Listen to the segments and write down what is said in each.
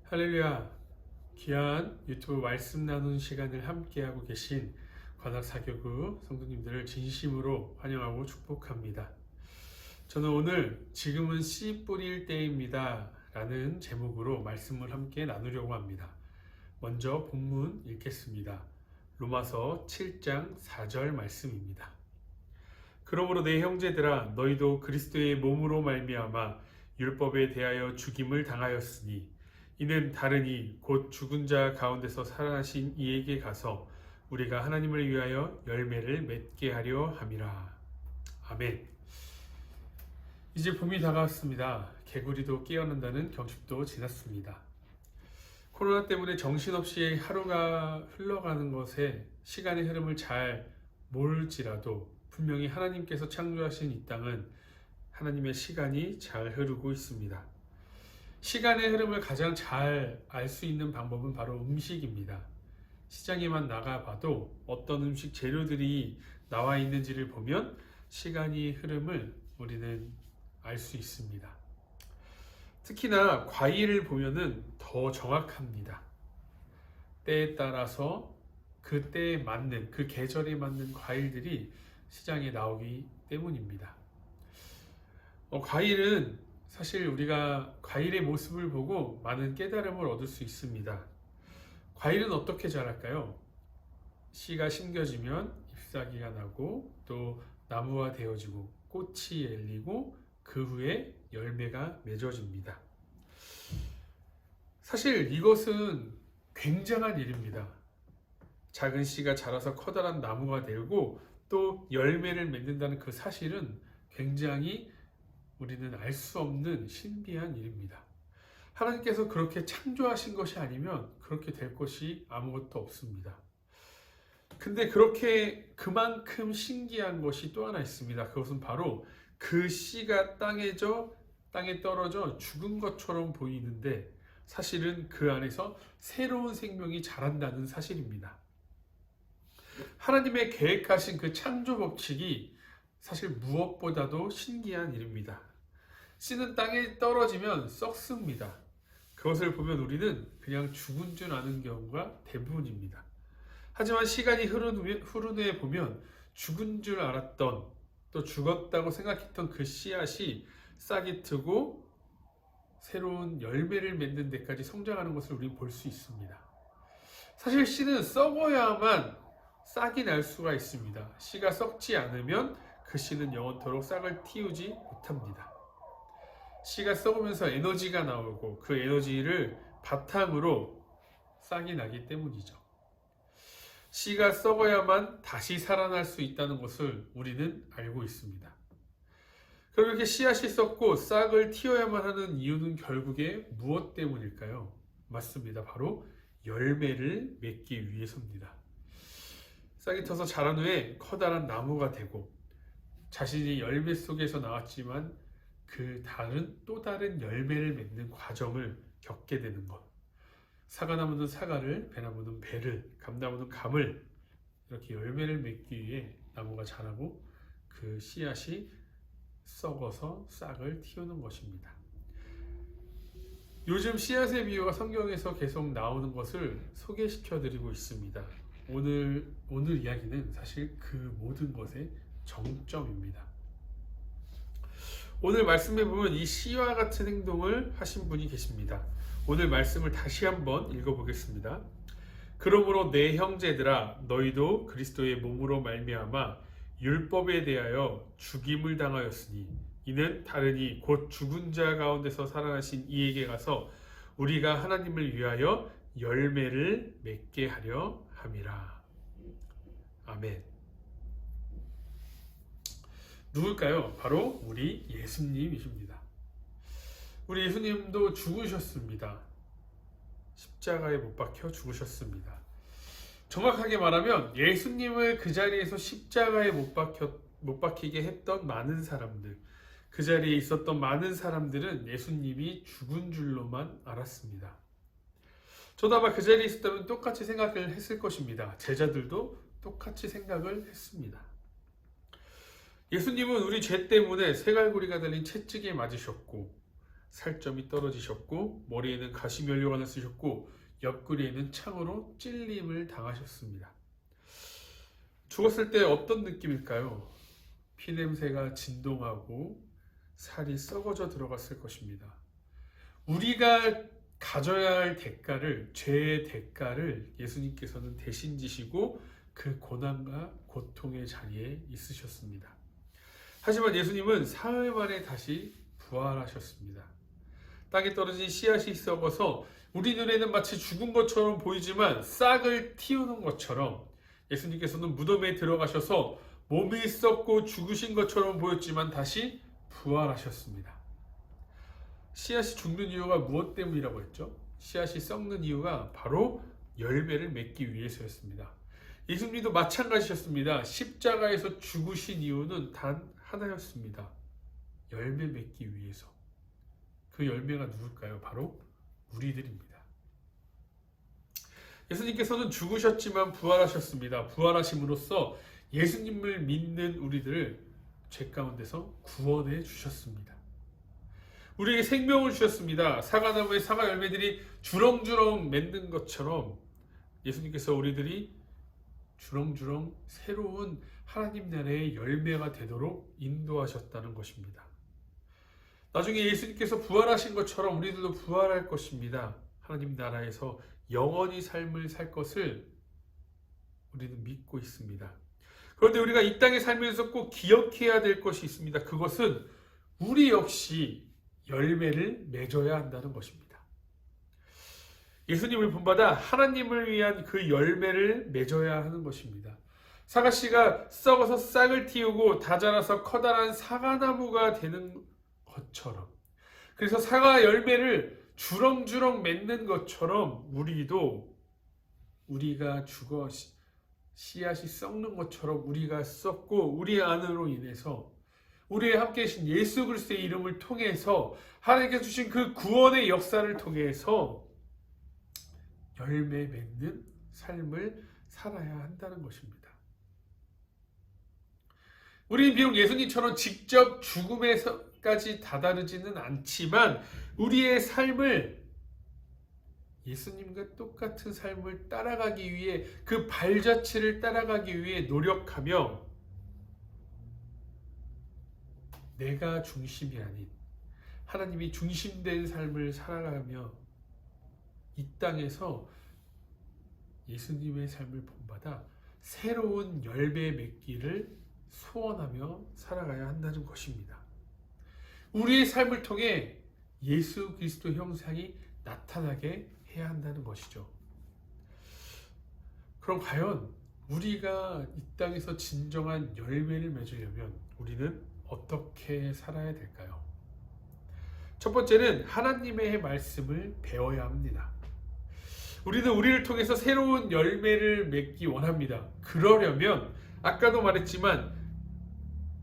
할렐루야. 귀한 유튜브 말씀 나누는 시간을 함께하고 계신 관악사교구 성도님들을 진심으로 환영하고 축복합니다. 저는 오늘 지금은 씨 뿌릴 때입니다 라는 제목으로 말씀을 함께 나누려고 합니다. 먼저 본문 읽겠습니다. 로마서 7장 4절 말씀입니다. 그러므로 내 형제들아 너희도 그리스도의 몸으로 말미암아 율법에 대하여 죽임을 당하였으니 이는 다르니 곧 죽은 자 가운데서 살아나신 이에게 가서 우리가 하나님을 위하여 열매를 맺게 하려 함이라. 아멘. 이제 봄이 다가왔습니다. 개구리도 깨어난다는 경칩도 지났습니다. 코로나 때문에 정신없이 하루가 흘러가는 것에 시간의 흐름을 잘 모를지라도 분명히 하나님께서 창조하신 이 땅은 하나님의 시간이 잘 흐르고 있습니다. 시간의 흐름을 가장 잘 알 수 있는 방법은 바로 음식입니다. 시장에만 나가봐도 어떤 음식 재료들이 나와 있는지를 보면 시간의 흐름을 우리는 알 수 있습니다. 특히나 과일을 보면은 더 정확합니다. 때에 따라서 그 때에 맞는, 그 계절에 맞는 과일들이 시장에 나오기 때문입니다. 과일은 사실 우리가 과일의 모습을 보고 많은 깨달음을 얻을 수 있습니다. 과일은 어떻게 자랄까요? 씨가 심겨지면 잎사귀가 나고 또 나무가 되어지고 꽃이 열리고 그 후에 열매가 맺어집니다. 사실 이것은 굉장한 일입니다. 작은 씨가 자라서 커다란 나무가 되고 또 열매를 맺는다는 그 사실은 굉장히 우리는 알 수 없는 신비한 일입니다. 하나님께서 그렇게 창조하신 것이 아니면 그렇게 될 것이 아무것도 없습니다. 근데 그렇게 그만큼 신기한 것이 또 하나 있습니다. 그것은 바로 그 씨가 땅에 떨어져 죽은 것처럼 보이는데 사실은 그 안에서 새로운 생명이 자란다는 사실입니다. 하나님의 계획하신 그 창조 법칙이 사실 무엇보다도 신기한 일입니다. 씨는 땅에 떨어지면 썩습니다. 그것을 보면 우리는 그냥 죽은 줄 아는 경우가 대부분입니다. 하지만 시간이 흐른 후에 보면 죽은 줄 알았던 또 죽었다고 생각했던 그 씨앗이 싹이 트고 새로운 열매를 맺는 데까지 성장하는 것을 우리는 볼 수 있습니다. 사실 씨는 썩어야만 싹이 날 수가 있습니다. 씨가 썩지 않으면 그 씨는 영원토록 싹을 틔우지 못합니다. 씨가 썩으면서 에너지가 나오고 그 에너지를 바탕으로 싹이 나기 때문이죠. 씨가 썩어야만 다시 살아날 수 있다는 것을 우리는 알고 있습니다. 그럼 이렇게 씨앗이 썩고 싹을 틔워야만 하는 이유는 결국에 무엇 때문일까요? 맞습니다. 바로 열매를 맺기 위해서입니다. 싹이 터서 자란 후에 커다란 나무가 되고 자신이 열매 속에서 나왔지만 또 다른 열매를 맺는 과정을 겪게 되는 것. 사과나무는 사과를, 배나무는 배를, 감나무는 감을 이렇게 열매를 맺기 위해 나무가 자라고 그 씨앗이 썩어서 싹을 틔우는 것입니다. 요즘 씨앗의 비유가 성경에서 계속 나오는 것을 소개시켜 드리고 있습니다. 오늘 이야기는 사실 그 모든 것의 정점입니다. 오늘 말씀에 보면 이 씨와 같은 행동을 하신 분이 계십니다. 오늘 말씀을 다시 한번 읽어보겠습니다. 그러므로 내 형제들아 너희도 그리스도의 몸으로 말미암아 율법에 대하여 죽임을 당하였으니 이는 다르니 곧 죽은 자 가운데서 살아나신 이에게 가서 우리가 하나님을 위하여 열매를 맺게 하려 함이라. 아멘. 누굴까요? 바로 우리 예수님이십니다. 우리 예수님도 죽으셨습니다. 십자가에 못 박혀 죽으셨습니다. 정확하게 말하면 예수님을 그 자리에서 십자가에 못 박히게 했던 많은 사람들, 그 자리에 있었던 많은 사람들은 예수님이 죽은 줄로만 알았습니다. 저도 아마 그 자리에 있었다면 똑같이 생각을 했을 것입니다. 제자들도 똑같이 생각을 했습니다. 예수님은 우리 죄 때문에 세갈고리가 달린 채찍에 맞으셨고 살점이 떨어지셨고 머리에는 가시면류관을 쓰셨고 옆구리에는 창으로 찔림을 당하셨습니다. 죽었을 때 어떤 느낌일까요? 피냄새가 진동하고 살이 썩어져 들어갔을 것입니다. 우리가 가져야 할 대가를, 죄의 대가를 예수님께서는 대신 지시고 그 고난과 고통의 자리에 있으셨습니다. 하지만 예수님은 사흘 만에 다시 부활하셨습니다. 땅에 떨어진 씨앗이 썩어서 우리 눈에는 마치 죽은 것처럼 보이지만 싹을 틔우는 것처럼 예수님께서는 무덤에 들어가셔서 몸이 썩고 죽으신 것처럼 보였지만 다시 부활하셨습니다. 씨앗이 죽는 이유가 무엇 때문이라고 했죠? 씨앗이 썩는 이유가 바로 열매를 맺기 위해서였습니다. 예수님도 마찬가지셨습니다. 십자가에서 죽으신 이유는 단 하나였습니다. 열매 맺기 위해서. 그 열매가 누굴까요? 바로 우리들입니다. 예수님께서는 죽으셨지만 부활하셨습니다. 부활하심으로써 예수님을 믿는 우리들을 죄 가운데서 구원해 주셨습니다. 우리에게 생명을 주셨습니다. 사과나무의 사과 열매들이 주렁주렁 맺는 것처럼 예수님께서 우리들이 주렁주렁 새로운 하나님 나라의 열매가 되도록 인도하셨다는 것입니다. 나중에 예수님께서 부활하신 것처럼 우리들도 부활할 것입니다. 하나님 나라에서 영원히 삶을 살 것을 우리는 믿고 있습니다. 그런데 우리가 이 땅에 살면서 꼭 기억해야 될 것이 있습니다. 그것은 우리 역시 열매를 맺어야 한다는 것입니다. 예수님을 본받아 하나님을 위한 그 열매를 맺어야 하는 것입니다. 사과씨가 썩어서 싹을 틔우고 다 자라서 커다란 사과나무가 되는 것처럼, 그래서 사과 열매를 주렁주렁 맺는 것처럼 우리가 죽어 씨앗이 썩는 것처럼 우리가 썩고 우리 안으로 인해서 우리의 함께 계신 예수 그리스도의 이름을 통해서 하나님께서 주신 그 구원의 역사를 통해서 열매 맺는 삶을 살아야 한다는 것입니다. 우리는 비록 예수님처럼 직접 죽음에까지 다다르지는 않지만 우리의 삶을 예수님과 똑같은 삶을 따라가기 위해, 그 발자취를 따라가기 위해 노력하며 내가 중심이 아닌 하나님이 중심된 삶을 살아가며 이 땅에서 예수님의 삶을 본받아 새로운 열매 맺기를 소원하며 살아가야 한다는 것입니다. 우리의 삶을 통해 예수 그리스도 형상이 나타나게 해야 한다는 것이죠. 그럼 과연 우리가 이 땅에서 진정한 열매를 맺으려면 우리는 어떻게 살아야 될까요? 첫 번째는 하나님의 말씀을 배워야 합니다. 우리는 우리를 통해서 새로운 열매를 맺기 원합니다. 그러려면 아까도 말했지만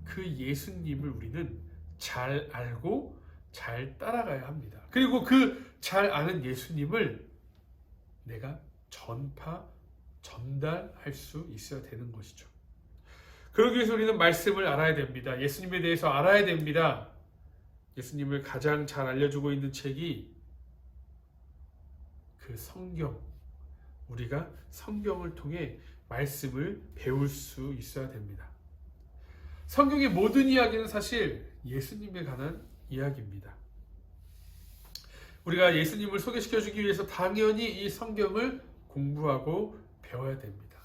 그 예수님을 우리는 잘 알고 잘 따라가야 합니다. 그리고 그 잘 아는 예수님을 내가 전달할 수 있어야 되는 것이죠. 그러기 위해서 우리는 말씀을 알아야 됩니다. 예수님에 대해서 알아야 됩니다. 예수님을 가장 잘 알려주고 있는 책이 그 성경. 우리가 성경을 통해 말씀을 배울 수 있어야 됩니다. 성경의 모든 이야기는 사실 예수님에 관한 이야기입니다. 우리가 예수님을 소개시켜주기 위해서 당연히 이 성경을 공부하고 배워야 됩니다.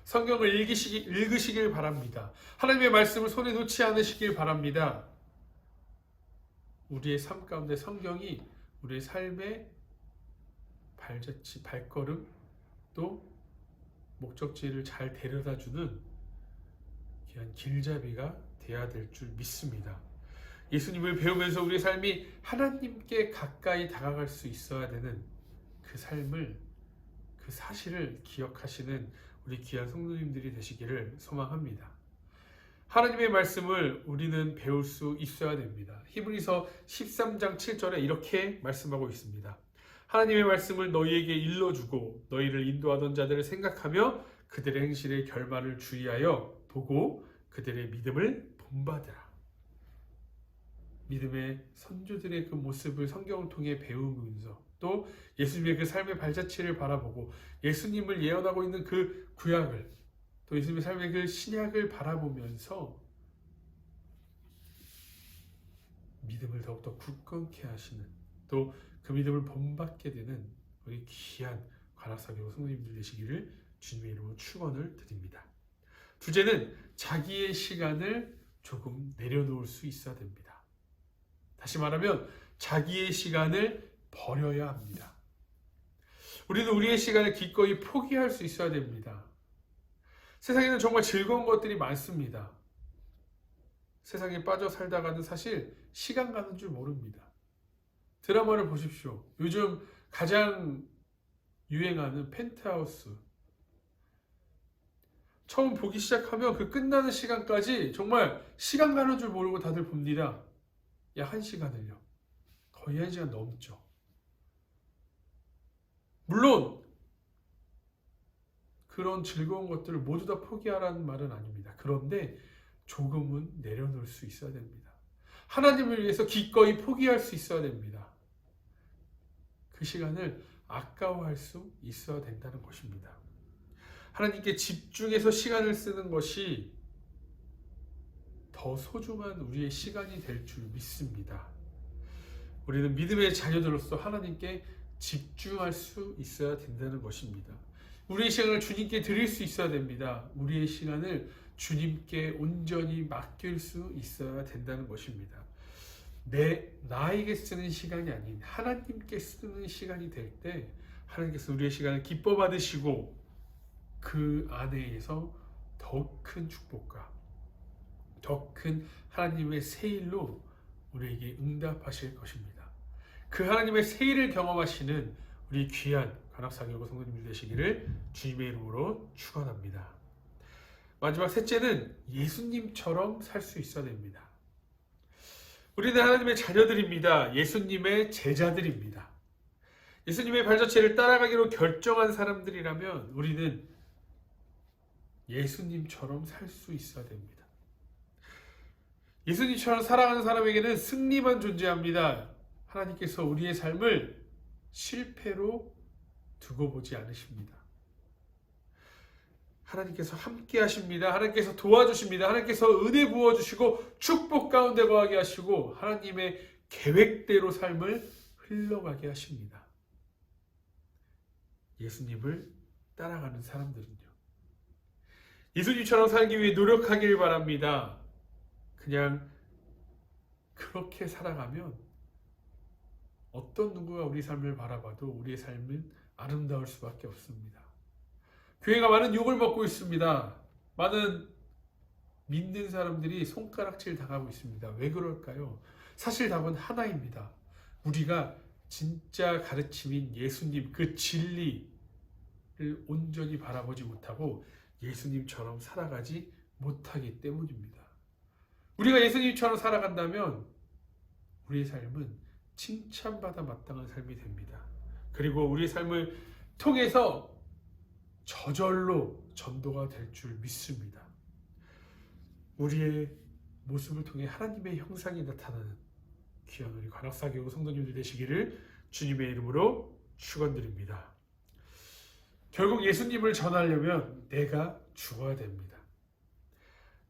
성경을 읽으시길 바랍니다. 하나님의 말씀을 손에 놓지 않으시길 바랍니다. 우리의 삶 가운데 성경이 우리의 삶의 발자취, 발걸음, 또 목적지를 잘 데려다주는 귀한 길잡이가 되어야 될 줄 믿습니다. 예수님을 배우면서 우리의 삶이 하나님께 가까이 다가갈 수 있어야 되는 그 삶을, 그 사실을 기억하시는 우리 귀한 성도님들이 되시기를 소망합니다. 하나님의 말씀을 우리는 배울 수 있어야 됩니다. 히브리서 13장 7절에 이렇게 말씀하고 있습니다. 하나님의 말씀을 너희에게 일러주고 너희를 인도하던 자들을 생각하며 그들의 행실의 결말을 주의하여 보고 그들의 믿음을 본받으라. 믿음의 선조들의 그 모습을 성경을 통해 배우면서 또 예수님의 그 삶의 발자취를 바라보고 예수님을 예언하고 있는 그 구약을 또 예수님의 삶의 그 신약을 바라보면서 믿음을 더욱더 굳건케 하시는 또 그 믿음을 본받게 되는 우리 귀한 관악사교 성도님들 되시기를 주님의 이름으로 축원을 드립니다. 둘째는 자기의 시간을 조금 내려놓을 수 있어야 됩니다. 다시 말하면 자기의 시간을 버려야 합니다. 우리는 우리의 시간을 기꺼이 포기할 수 있어야 됩니다. 세상에는 정말 즐거운 것들이 많습니다. 세상에 빠져 살다가는 사실 시간 가는 줄 모릅니다. 드라마를 보십시오. 요즘 가장 유행하는 펜트하우스. 처음 보기 시작하면 그 끝나는 시간까지 정말 시간 가는 줄 모르고 다들 봅니다. 약 1시간을요. 거의 1시간 넘죠. 물론 그런 즐거운 것들을 모두 다 포기하라는 말은 아닙니다. 그런데 조금은 내려놓을 수 있어야 됩니다. 하나님을 위해서 기꺼이 포기할 수 있어야 됩니다. 그 시간을 아까워할 수 있어야 된다는 것입니다. 하나님께 집중해서 시간을 쓰는 것이 더 소중한 우리의 시간이 될 줄 믿습니다. 우리는 믿음의 자녀들로서 하나님께 집중할 수 있어야 된다는 것입니다. 우리의 시간을 주님께 드릴 수 있어야 됩니다. 우리의 시간을 주님께 온전히 맡길 수 있어야 된다는 것입니다. 나에게 쓰는 시간이 아닌 하나님께 쓰는 시간이 될 때 하나님께서 우리의 시간을 기뻐 받으시고 그 안에서 더 큰 축복과 더 큰 하나님의 새 일로 우리에게 응답하실 것입니다. 그 하나님의 새 일을 경험하시는 우리 귀한 관악사교구 성도님들 되시기를 주님의 이름으로 축원합니다. 마지막 셋째는 예수님처럼 살 수 있어야 됩니다. 우리는 하나님의 자녀들입니다. 예수님의 제자들입니다. 예수님의 발자취를 따라가기로 결정한 사람들이라면 우리는 예수님처럼 살 수 있어야 됩니다. 예수님처럼 살아가는 사람에게는 승리만 존재합니다. 하나님께서 우리의 삶을 실패로 두고 보지 않으십니다. 하나님께서 함께 하십니다. 하나님께서 도와주십니다. 하나님께서 은혜 부어주시고 축복 가운데 거하게 하시고 하나님의 계획대로 삶을 흘러가게 하십니다. 예수님을 따라가는 사람들은요. 예수님처럼 살기 위해 노력하길 바랍니다. 그냥 그렇게 살아가면 어떤 누구가 우리 삶을 바라봐도 우리의 삶은 아름다울 수밖에 없습니다. 교회가 많은 욕을 먹고 있습니다. 많은 믿는 사람들이 손가락질 당하고 있습니다. 왜 그럴까요? 사실 답은 하나입니다. 우리가 진짜 가르침인 예수님 그 진리를 온전히 바라보지 못하고 예수님처럼 살아가지 못하기 때문입니다. 우리가 예수님처럼 살아간다면 우리의 삶은 칭찬받아 마땅한 삶이 됩니다. 그리고 우리의 삶을 통해서 저절로 전도가 될 줄 믿습니다. 우리의 모습을 통해 하나님의 형상이 나타나는 귀한 우리 관악사교구 성도님들 되시기를 주님의 이름으로 축원드립니다. 결국 예수님을 전하려면 내가 죽어야 됩니다.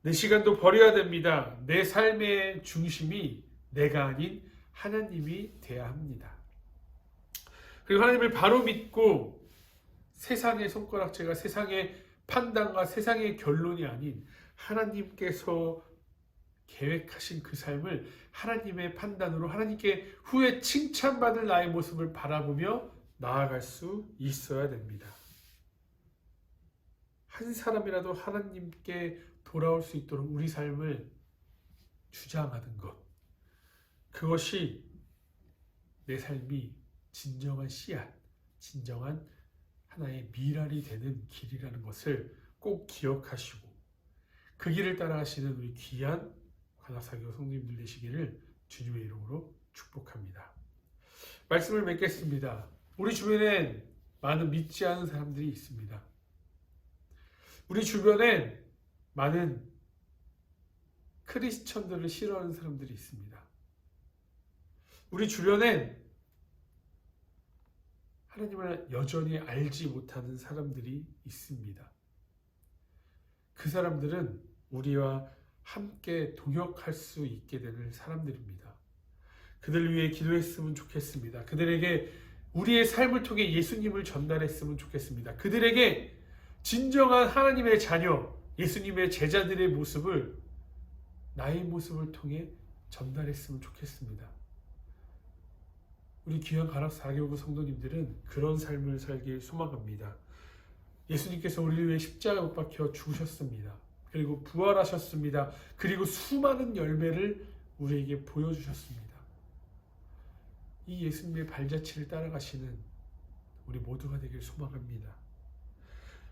내 시간도 버려야 됩니다. 내 삶의 중심이 내가 아닌 하나님이 돼야 합니다. 그리고 하나님을 바로 믿고 세상의 손가락질과 세상의 판단과 세상의 결론이 아닌 하나님께서 계획하신 그 삶을 하나님의 판단으로 하나님께 후에 칭찬받을 나의 모습을 바라보며 나아갈 수 있어야 됩니다. 한 사람이라도 하나님께 돌아올 수 있도록 우리 삶을 주장하는 것, 그것이 내 삶이 진정한 씨앗, 진정한 하나의 미랄이 되는 길이라는 것을 꼭 기억하시고 그 길을 따라가시는 우리 귀한 관악사교 성도님들 되시기를 주님의 이름으로 축복합니다. 말씀을 맺겠습니다. 우리 주변엔 많은 믿지 않은 사람들이 있습니다. 우리 주변엔 많은 크리스천들을 싫어하는 사람들이 있습니다. 우리 주변엔 하나님을 여전히 알지 못하는 사람들이 있습니다. 그 사람들은 우리와 함께 동역할 수 있게 되는 사람들입니다. 그들을 위해 기도했으면 좋겠습니다. 그들에게 우리의 삶을 통해 예수님을 전달했으면 좋겠습니다. 그들에게 진정한 하나님의 자녀, 예수님의 제자들의 모습을 나의 모습을 통해 전달했으면 좋겠습니다. 우리 귀한 가락 4교구 성도님들은 그런 삶을 살길 소망합니다. 예수님께서 우리를 위해 십자가에 못 박혀 죽으셨습니다. 그리고 부활하셨습니다. 그리고 수많은 열매를 우리에게 보여주셨습니다. 이 예수님의 발자취를 따라가시는 우리 모두가 되길 소망합니다.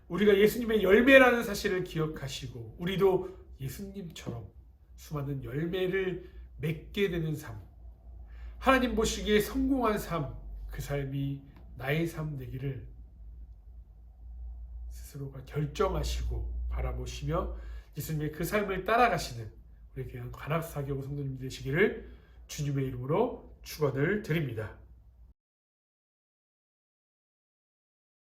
우리가 예수님의 열매라는 사실을 기억하시고 우리도 예수님처럼 수많은 열매를 맺게 되는 삶, 하나님 보시기에 성공한 삶, 그 삶이 나의 삶 되기를 스스로가 결정하시고 바라보시며 예수님의 그 삶을 따라가시는 우리 귀한 관악사교구 성도님 되시기를 주님의 이름으로 축원을 드립니다.